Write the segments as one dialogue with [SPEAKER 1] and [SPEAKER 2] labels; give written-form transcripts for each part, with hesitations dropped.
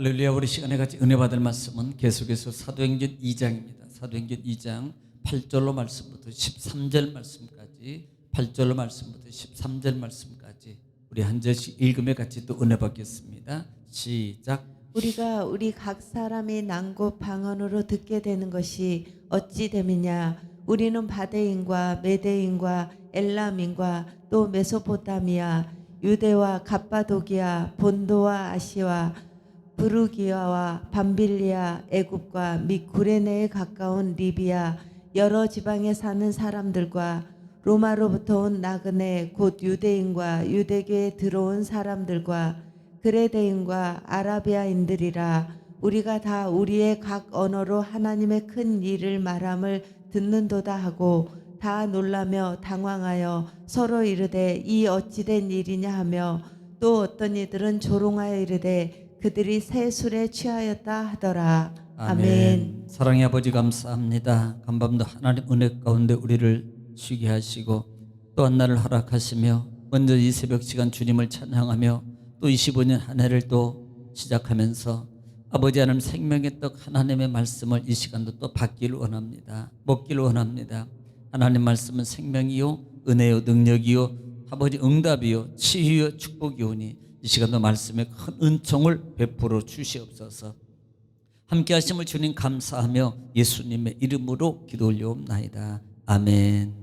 [SPEAKER 1] 할렐루야. 우리 시간에 같이 은혜 받을 말씀은 계속해서 사도행전 2장입니다. 사도행전 2장 8절로 말씀부터 13절 말씀까지 8절로 말씀부터 13절 말씀까지 우리 한 절씩 읽으며 같이 또 은혜 받겠습니다. 시작.
[SPEAKER 2] 우리가 우리 각 사람의 난고 방언으로 듣게 되는 것이 어찌 됨이냐. 우리는 바데인과 메데인과 엘람인과 또 메소포타미아, 유대와 갑바도기아, 본도와 아시와 부르기아와 밤빌리아, 애굽과 및 구레네에 가까운 리비아 여러 지방에 사는 사람들과 로마로부터 온 나그네 곧 유대인과 유대교에 들어온 사람들과 그레데인과 아라비아인들이라. 우리가 다 우리의 각 언어로 하나님의 큰 일을 말함을 듣는도다 하고 다 놀라며 당황하여 서로 이르되 이 어찌된 일이냐 하며 또 어떤 이들은 조롱하여 이르되 그들이 새 술에 취하였다 하더라. 아멘.
[SPEAKER 1] 사랑의 아버지 감사합니다. 간밤도 하나님 은혜 가운데 우리를 쉬게 하시고 또 한 날을 허락하시며 먼저 이 새벽 시간 주님을 찬양하며 또 25년 한 해를 또 시작하면서 아버지 하나님 생명의 떡 하나님의 말씀을 이 시간도 또 받기를 원합니다. 먹기를 원합니다. 하나님 말씀은 생명이요 은혜요 능력이요 아버지 응답이요 치유요 축복이오니 이 시간도 말씀에 큰 은총을 베풀어 주시옵소서. 함께 하심을 주님 감사하며 예수님의 이름으로 기도 올려옵나이다. 아멘.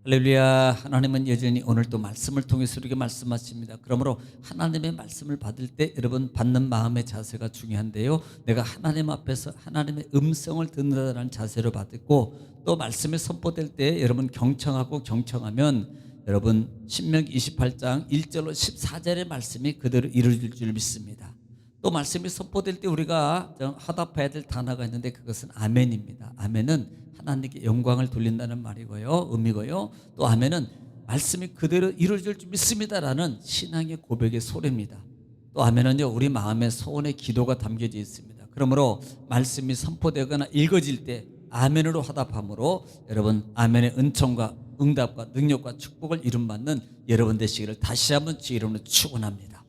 [SPEAKER 1] 할렐루야. 하나님은 여전히 오늘 또 말씀을 통해서 우리에게 말씀하십니다. 그러므로 하나님의 말씀을 받을 때 여러분 받는 마음의 자세가 중요한데요, 내가 하나님 앞에서 하나님의 음성을 듣는다는 자세로 받고 또 말씀이 선포될 때 여러분 경청하면 여러분 신명기 28장 1절로 14절의 말씀이 그대로 이루어질 줄 믿습니다. 또 말씀이 선포될 때 우리가 화답해야 될 단어가 있는데 그것은 아멘입니다. 아멘은 하나님께 영광을 돌린다는 말이고요, 의미고요. 또 아멘은 말씀이 그대로 이루어질 줄 믿습니다라는 신앙의 고백의 소리입니다. 또 아멘은요, 우리 마음의 소원의 기도가 담겨져 있습니다. 그러므로 말씀이 선포되거나 읽어질 때 아멘으로 화답함으로 여러분 아멘의 은총과 응답과 능력과 축복을 이름받는 여러분 되시기를 다시 한번 주 이름으로 축원합니다.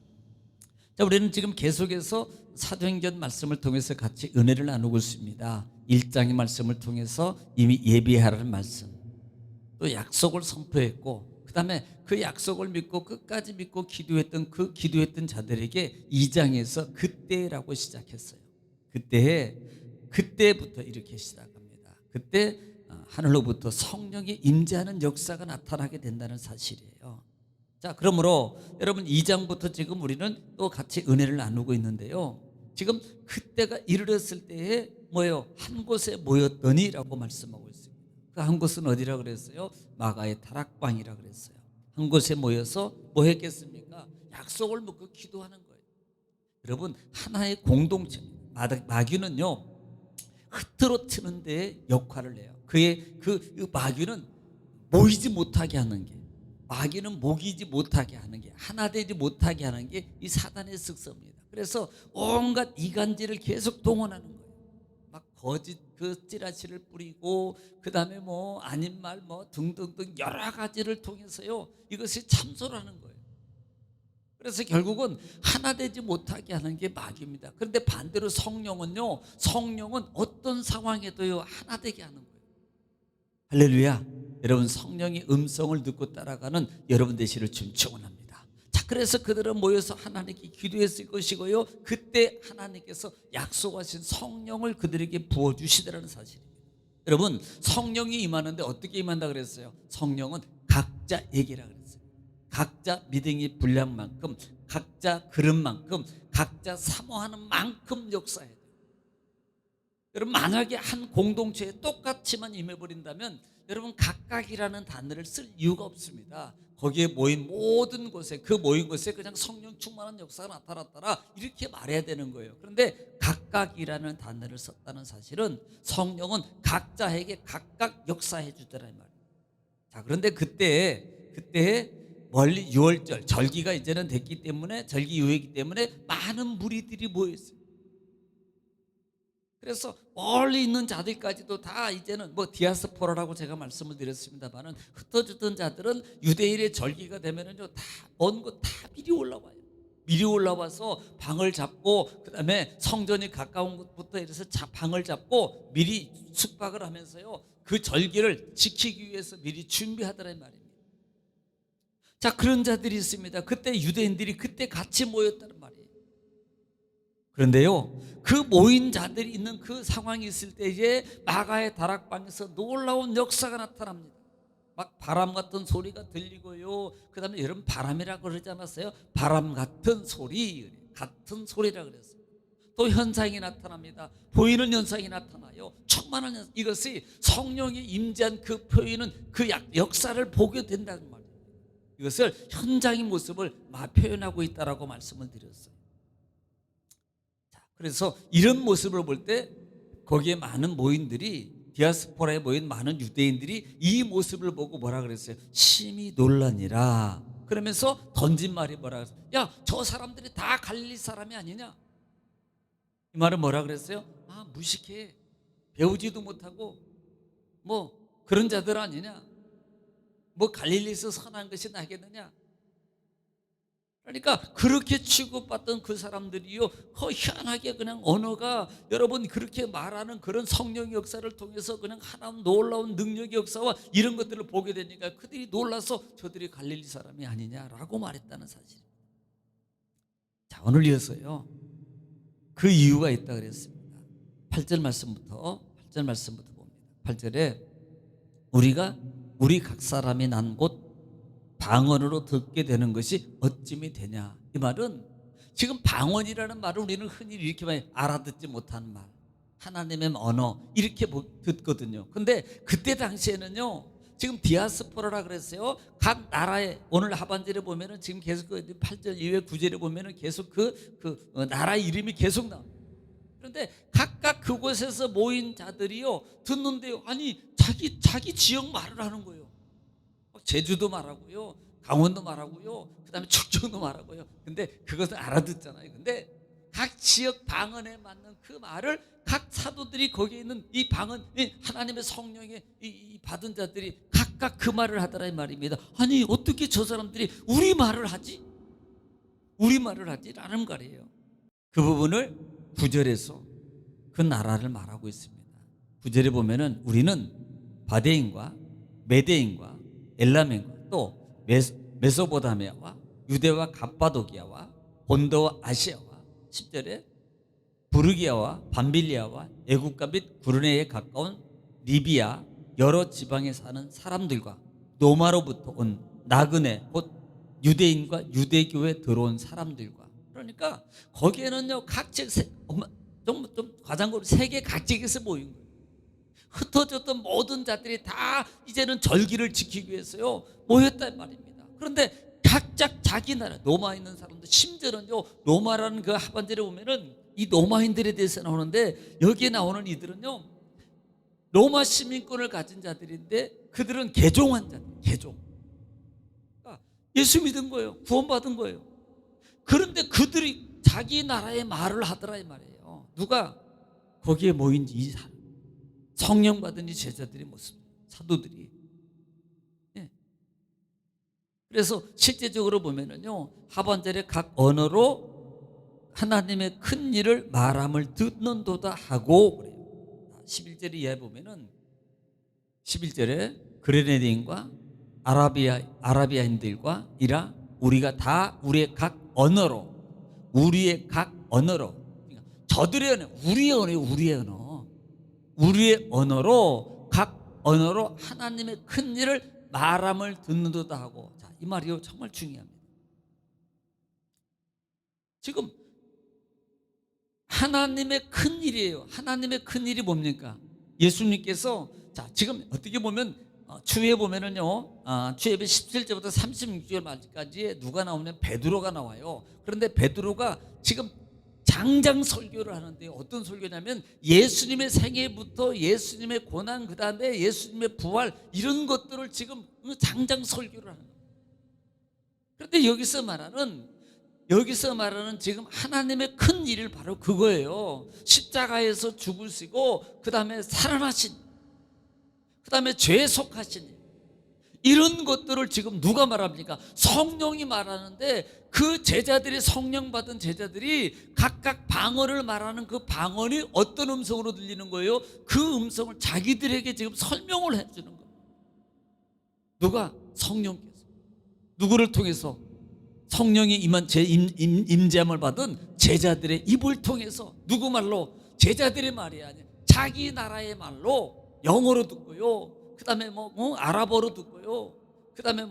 [SPEAKER 1] 자, 우리는 지금 계속해서 사도행전 말씀을 통해서 같이 은혜를 나누고 있습니다. 1장의 말씀을 통해서 이미 예비하라는 말씀, 또 약속을 선포했고 그 다음에 그 약속을 믿고 끝까지 믿고 기도했던 자들에게 2장에서 그때라고 시작했어요. 그때부터 이렇게 시작합니다. 그때 하늘로부터 성령이 임재하는 역사가 나타나게 된다는 사실이에요. 자, 그러므로 여러분 2장부터 지금 우리는 또 같이 은혜를 나누고 있는데요, 지금 그때가 이르렀을 때에 뭐예요? 한 곳에 모였더니라고 말씀하고 있습니다. 그 한 곳은 어디라 그랬어요? 마가의 다락방이라 그랬어요. 한 곳에 모여서 뭐 했겠습니까? 약속을 묻고 기도하는 거예요. 여러분 하나의 공동체입니다. 마귀는요 흐트러뜨는 데 역할을 해요. 그 마귀는 모이지 못하게 하는 게, 마귀는 모이지 못하게 하는 게, 하나 되지 못하게 하는 게 이 사단의 습성입니다. 그래서 온갖 이간질을 계속 동원하는 거예요. 막 거짓 그 찌라시를 뿌리고 그 다음에 뭐 아닌 말 뭐 등등등 여러 가지를 통해서요 이것이 참소하는 거예요. 그래서 결국은 하나 되지 못하게 하는 게 마귀입니다. 그런데 반대로 성령은 어떤 상황에도요 하나 되게 하는 거예요. 할렐루야. 여러분 성령의 음성을 듣고 따라가는 여러분 되시를 축원합니다. 자, 그래서 그들은 모여서 하나님께 기도했을 것이고요, 그때 하나님께서 약속하신 성령을 그들에게 부어주시더라는 사실입니다. 여러분 성령이 임하는데 어떻게 임한다 그랬어요? 성령은 각자 얘기라 그랬어요. 각자 믿음의 분량만큼, 각자 그릇만큼, 각자 사모하는 만큼 역사해야 돼요. 여러분 만약에 한 공동체에 똑같이만 임해버린다면 여러분 각각이라는 단어를 쓸 이유가 없습니다. 거기에 모인 모든 곳에, 그 모인 곳에 그냥 성령 충만한 역사가 나타났더라 이렇게 말해야 되는 거예요. 그런데 각각이라는 단어를 썼다는 사실은 성령은 각자에게 각각 역사해 주더라는 말이에요. 자, 그런데 그때 멀리 6월절 절기가 이제는 됐기 때문에, 절기 이후이기 때문에 많은 무리들이 모였어요. 그래서 멀리 있는 자들까지도 다 이제는 뭐 디아스포라라고 제가 말씀을 드렸습니다만은 흩어졌던 자들은 유대인의 절기가 되면은요 다 먼 곳 다 미리 올라와요. 미리 올라와서 방을 잡고 그다음에 성전이 가까운 곳부터 이래서 방을 잡고 미리 숙박을 하면서요 그 절기를 지키기 위해서 미리 준비하더란 말입니다. 자, 그런 자들이 있습니다. 그때 유대인들이 그때 같이 모였다는 말이에요. 그런데요 그 모인 자들이 있는 그 상황이 있을 때에 마가의 다락방에서 놀라운 역사가 나타납니다. 막 바람 같은 소리가 들리고요. 그 다음에 여러분 바람이라고 그러지 않았어요? 바람 같은 소리, 같은 소리라 그랬어요. 또 현상이 나타납니다. 보이는 현상이 나타나요. 충만한 현상. 이것이 성령이 임재한 그 표현은 그 역사를 보게 된다는 말이에요. 이것을 현장의 모습을 표현하고 있다라고 말씀을 드렸어요. 자, 그래서 이런 모습을 볼 때 거기에 많은 모인들이 디아스포라에 모인 많은 유대인들이 이 모습을 보고 뭐라 그랬어요? 심히 놀라니라. 그러면서 던진 말이 뭐라 그랬어요? 야, 저 사람들이 다 갈릴리 사람이 아니냐? 이 말은 뭐라 그랬어요? 아, 무식해. 배우지도 못하고 뭐 그런 자들 아니냐? 뭐 갈릴리에서 선한 것이 나겠느냐? 그러니까 그렇게 취급받던 그 사람들이요 희한하게 그냥 언어가 여러분 그렇게 말하는 그런 성령의 역사를 통해서 그냥 하나님 놀라운 능력의 역사와 이런 것들을 보게 되니까 그들이 놀라서 저들이 갈릴리 사람이 아니냐라고 말했다는 사실. 자, 오늘 이어서요 그 이유가 있다 그랬습니다. 8절 말씀부터 봅니다. 8절에 우리 각 사람이 난 곳 방언으로 듣게 되는 것이 어찌미 되냐. 이 말은 지금 방언이라는 말을 우리는 흔히 이렇게 많이 알아듣지 못하는 말, 하나님의 언어 이렇게 듣거든요. 근데 그때 당시에는요 지금 디아스포라라 그랬어요. 각 나라에 오늘 하반절에 보면은 지금 계속 8절 이후에 9절에 보면은 계속 그 나라 이름이 계속 나옵니다. 그런데 각각 그곳에서 모인 자들이요 듣는데요 아니 자기 지역 말을 하는 거예요. 제주도 말하고요, 강원도 말하고요, 그 다음에 충청도 말하고요. 근데 그것은 알아듣잖아요. 근데 각 지역 방언에 맞는 그 말을 각 사도들이 거기에 있는 이 방언, 하나님의 성령의 이 받은 자들이 각각 그 말을 하더라 이 말입니다. 아니 어떻게 저 사람들이 우리 말을 하지? 라는 말이에요. 그 부분을 9절에서 그 나라를 말하고 있습니다. 9절에 보면은 우리는 바데인과 메데인과 엘라멘과 또 메소포타미아와 유대와 갑바도기아와 본도와 아시아와 10절에 부르기아와 밤빌리아와 애국가 및 구르네에 가까운 리비아 여러 지방에 사는 사람들과 로마로부터 온 나그네 곧 유대인과 유대교에 들어온 사람들과 그러니까 거기에는요 각지 좀 과장으로 세계 각지에서 모인 거예요. 흩어졌던 모든 자들이 다 이제는 절기를 지키기 위해서요 모였단 말입니다. 그런데 각자 자기 나라 로마에 있는 사람들 심지어는요 로마라는 그 하반절에 보면은 이 로마인들에 대해서 나오는데 여기에 나오는 이들은요 로마 시민권을 가진 자들인데 그들은 개종한 자들, 그러니까 예수 믿은 거예요. 구원받은 거예요. 그런데 그들이 자기 나라의 말을 하더라 이 말이에요. 누가 거기에 모인 이 사람 성령 받은 이 제자들의 모습, 사도들이. 예. 그래서 실제적으로 보면은요, 하반절에 각 언어로 하나님의 큰 일을 말함을 듣는도다 하고 그래요. 11절에 이하에 보면은 11절에 그레네디인과 아라비아인들과 이라 우리가 다 우리의 각 언어로 그러니까 저들의 언어, 우리의 언어로 각 언어로 하나님의 큰 일을 말함을 듣는도다 하고. 자, 이 말이 정말 중요합니다. 지금 하나님의 큰 일이에요. 하나님의 큰 일이 뭡니까? 예수님께서 자 지금 어떻게 보면 추후에 보면은요 추후에 17절부터 36절 말까지 누가 나오면 베드로가 나와요. 그런데 베드로가 지금 장장 설교를 하는데 어떤 설교냐면 예수님의 생애부터 예수님의 고난 그 다음에 예수님의 부활 이런 것들을 지금 장장 설교를 하는 거예요. 그런데 여기서 말하는 지금 하나님의 큰 일을 바로 그거예요. 십자가에서 죽으시고 그 다음에 살아나신, 그 다음에 죄 속하신 일, 이런 것들을 지금 누가 말합니까? 성령이 말하는데 그 제자들이, 성령 받은 제자들이 각각 방언을 말하는 그 방언이 어떤 음성으로 들리는 거예요? 그 음성을 자기들에게 지금 설명을 해주는 거예요. 누가? 성령께서. 누구를 통해서? 성령이 임한 임재함을 받은 제자들의 입을 통해서. 누구 말로? 제자들의 말이 아니야. 자기 나라의 말로 영어로 듣고요. 그 다음에 아랍어로 듣고요. 그 다음에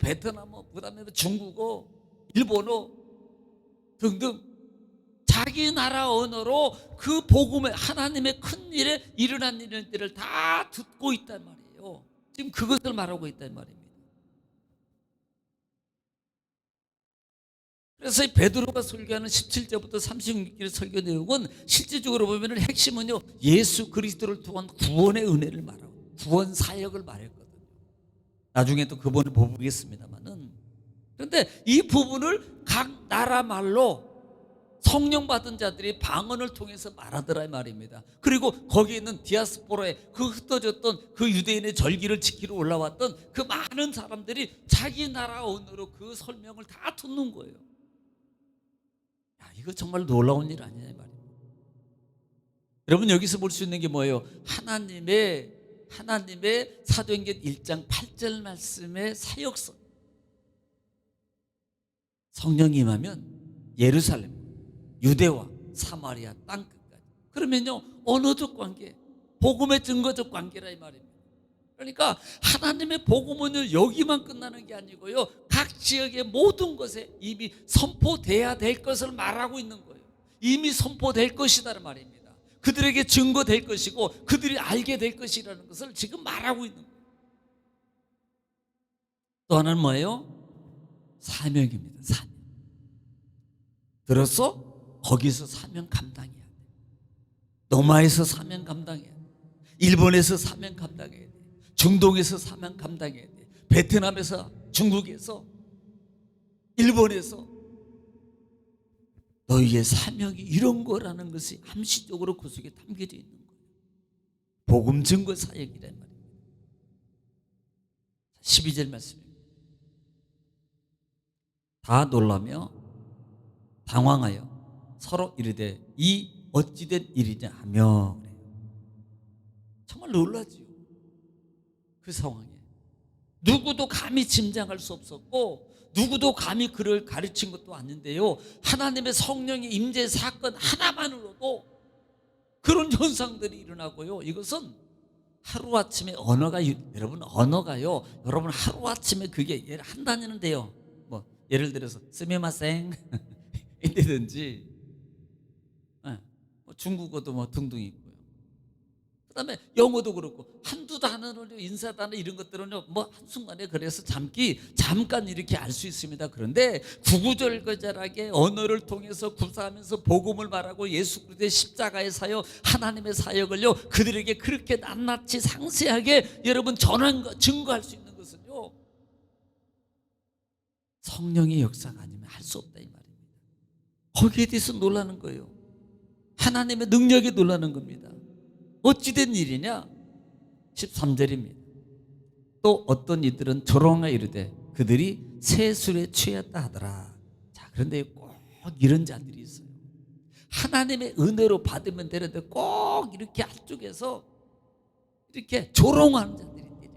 [SPEAKER 1] 베트남어, 그 다음에 중국어, 일본어 등등 자기 나라 언어로 그 복음의 하나님의 큰 일에 일어난 일들을 다 듣고 있단 말이에요. 지금 그것을 말하고 있단 말입니다. 그래서 이 베드로가 설교하는 17절부터 36절의 설교 내용은 실질적으로 보면 핵심은요, 예수 그리스도를 통한 구원의 은혜를 말하고 구원 사역을 말했거든요. 나중에 또 그 부분을 보겠습니다만은, 그런데 이 부분을 각 나라 말로 성령 받은 자들이 방언을 통해서 말하더라 이 말입니다. 그리고 거기에 있는 디아스포라에 그 흩어졌던 그 유대인의 절기를 지키러 올라왔던 그 많은 사람들이 자기 나라 언어로 그 설명을 다 듣는 거예요. 야, 이거 정말 놀라운 일 아니냐 이 말이에요. 여러분, 여기서 볼 수 있는 게 뭐예요? 하나님의 사도행전 1장 8절 말씀의 사역선. 성령이 임하면 예루살렘, 유대와 사마리아 땅끝까지. 그러면요, 언어적 관계, 복음의 증거적 관계라 이 말입니다. 그러니까 하나님의 복음은 여기만 끝나는 게 아니고요, 각 지역의 모든 것에 이미 선포돼야 될 것을 말하고 있는 거예요. 이미 선포될 것이다는 말입니다. 그들에게 증거될 것이고 그들이 알게 될 것이라는 것을 지금 말하고 있는 거예요. 또 하나는 뭐예요? 사명입니다. 사명. 들었어? 거기서 사명 감당해야 돼. 노마에서 사명 감당해야 돼. 일본에서 사명 감당해야 돼. 중동에서 사명 감당해야 돼. 베트남에서, 중국에서, 일본에서. 너희의 사명이 이런 거라는 것이 암시적으로 그 속에 담겨져 있는 거예요. 복음 증거 사역이란 말이에요. 12절 말씀입니다. 다 놀라며 당황하여 서로 이르되 이 어찌된 일이냐 하며. 정말 놀라지요. 그 상황에 누구도 감히 짐작할 수 없었고 누구도 감히 그를 가르친 것도 아닌데요, 하나님의 성령의 임재 사건 하나만으로도 그런 현상들이 일어나고요. 이것은 하루아침에 여러분 언어가요, 여러분 하루아침에 그게 한 단위는 돼요. 예를 들어서 스미마생 이라든지 중국어도 등등 있고요. 그 다음에 영어도 그렇고 한두 단어로 인사 단어 이런 것들은 한순간에 그래서 잠깐 이렇게 알 수 있습니다. 그런데 구구절절하게 언어를 통해서 구사하면서 복음을 말하고 예수 그리스도의 십자가의 사역, 하나님의 사역을요 그들에게 그렇게 낱낱이 상세하게 여러분 증거할 수 있는 것은요, 성령의 역사가 아니면 할 수 없다 이 말입니다. 거기에 대해서 놀라는 거예요. 하나님의 능력에 놀라는 겁니다. 어찌된 일이냐? 13절입니다. 또 어떤 이들은 조롱하여 이르되 그들이 새 술에 취했다 하더라. 자, 그런데 꼭 이런 자들이 있어요. 하나님의 은혜로 받으면 되는데 꼭 이렇게 앞쪽에서 이렇게 조롱하는 자들이 있대요.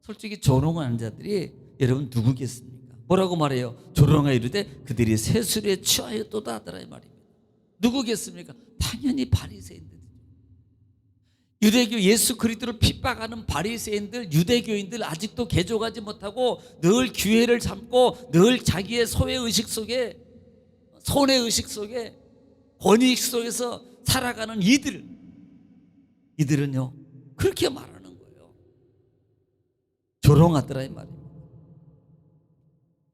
[SPEAKER 1] 솔직히 조롱하는 자들이 여러분 누구겠습니까? 뭐라고 말해요? 조롱하여 이르되 그들이 새 술에 취하였도다 하더라 이 말입니다. 누구겠습니까? 당연히 바리새인들. 유대교 예수 그리스도를 핍박하는 바리새인들, 유대교인들, 아직도 개종하지 못하고 늘 기회를 잡고 늘 자기의 소외의식 속에, 손해의식 속에, 권위의식 속에서 살아가는 이들은요 그렇게 말하는 거예요. 조롱하더라 이 말이에요.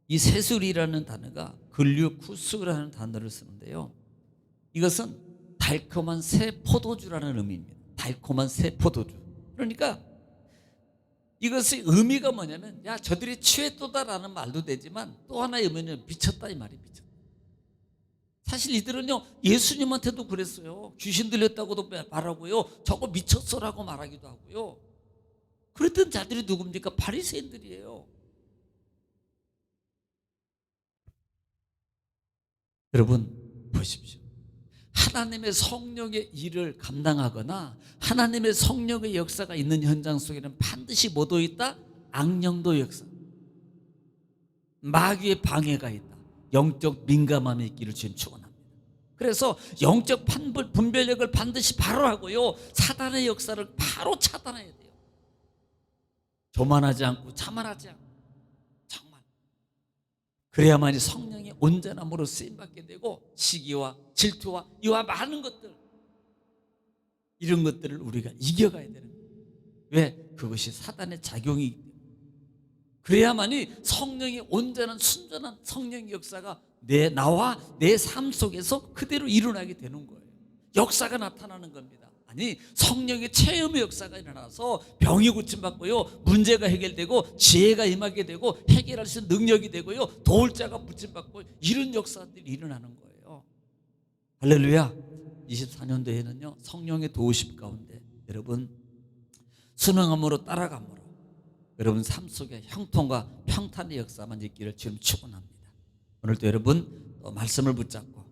[SPEAKER 1] 이 세술이라는 단어가 글류쿠스라는 단어를 쓰는데요, 이것은 달콤한 새 포도주라는 의미입니다. 달콤한 새 포도주. 그러니까 이것의 의미가 뭐냐면, 야 저들이 취했도다라는 말도 되지만 또 하나의 의미는 미쳤다 이 말이 미쳤다. 사실 이들은요 예수님한테도 그랬어요. 귀신 들렸다고도 말하고요, 저거 미쳤어라고 말하기도 하고요. 그랬던 자들이 누굽니까? 바리새인들이에요. 여러분 보십시오. 하나님의 성령의 일을 감당하거나 하나님의 성령의 역사가 있는 현장 속에는 반드시 뭐도 있다? 악령도 역사, 마귀의 방해가 있다. 영적 민감함이 있기를 주님 축원합니다. 그래서 영적 분별력을 반드시 바로 하고요, 사단의 역사를 바로 차단해야 돼요. 교만하지 않고 자만하지 않고, 정말 그래야만이 성령의 온전함으로 쓰임받게 되고, 시기와 질투와 이와 많은 것들, 이런 것들을 우리가 이겨가야 되는 거예요. 왜? 그것이 사단의 작용이기 때문에. 그래야만이 성령의 온전한 순전한 성령의 역사가 나와 내 삶 속에서 그대로 일어나게 되는 거예요. 역사가 나타나는 겁니다. 아니, 성령의 체험의 역사가 일어나서 병이 고침받고요, 문제가 해결되고 지혜가 임하게 되고 해결할 수 있는 능력이 되고요, 도울 자가 붙임받고, 이런 역사들이 일어나는 거예요. 할렐루야. 24년도에는요 성령의 도우심 가운데 여러분 순응함으로 따라감으로 여러분 삶 속에 형통과 평탄의 역사만 있기를 지금 축원합니다. 오늘도 여러분 또 말씀을 붙잡고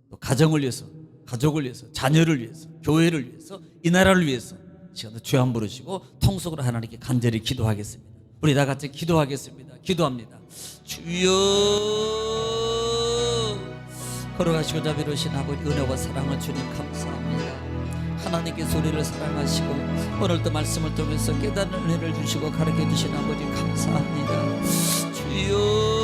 [SPEAKER 1] 또 가정을 위해서, 가족을 위해서, 자녀를 위해서, 교회를 위해서, 이 나라를 위해서 시간도 주여 한번 부르시고 통속으로 하나님께 간절히 기도하겠습니다. 우리 다 같이 기도하겠습니다. 기도합니다. 주여, 걸어가시고자 미루신 아버지 은혜와 사랑을 주님 감사합니다. 하나님께서 우리를 사랑하시고 오늘도 말씀을 통해서 깨닫는 은혜를 주시고 가르쳐 주신 아버지 감사합니다. 주여,